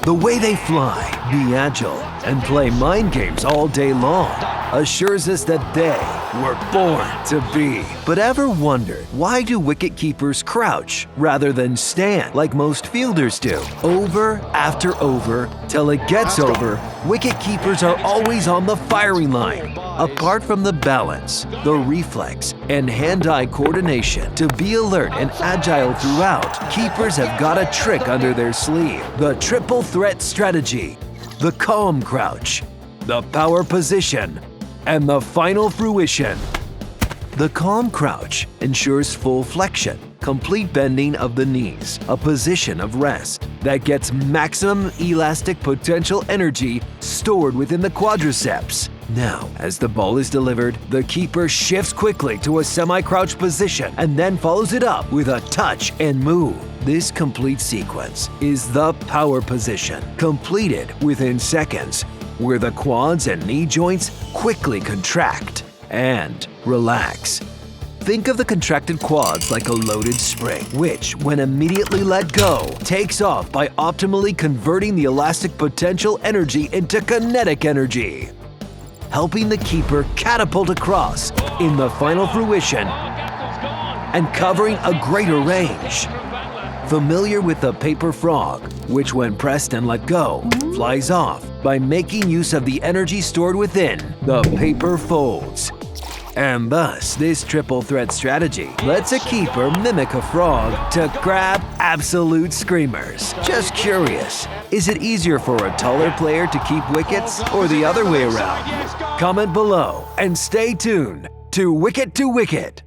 The way they fly, be agile, and play mind games all day long assures us that they were born to be. But ever wondered, why do wicket keepers crouch rather than stand like most fielders do? Over after over, till it gets over, wicket keepers are always on the firing line. Apart from the balance, the reflex, and hand-eye coordination to be alert and agile throughout, keepers have got a trick under their sleeve: the triple threat strategy, the calm crouch, the power position, and the final fruition. The calm crouch ensures full flexion, complete bending of the knees, a position of rest that gets maximum elastic potential energy stored within the quadriceps. Now, as the ball is delivered, the keeper shifts quickly to a semi-crouch position and then follows it up with a touch and move. This complete sequence is the power position, completed within seconds, where the quads and knee joints quickly contract and relax. Think of the contracted quads like a loaded spring, which, when immediately let go, takes off by optimally converting the elastic potential energy into kinetic energy, helping the keeper catapult across in the final fruition and covering a greater range. Familiar with the paper frog, which when pressed and let go, flies off by making use of the energy stored within the paper folds. And thus, this triple threat strategy lets a keeper mimic a frog to grab absolute screamers. Just curious, is it easier for a taller player to keep wickets or the other way around? Comment below and stay tuned to Wicket to Wicket.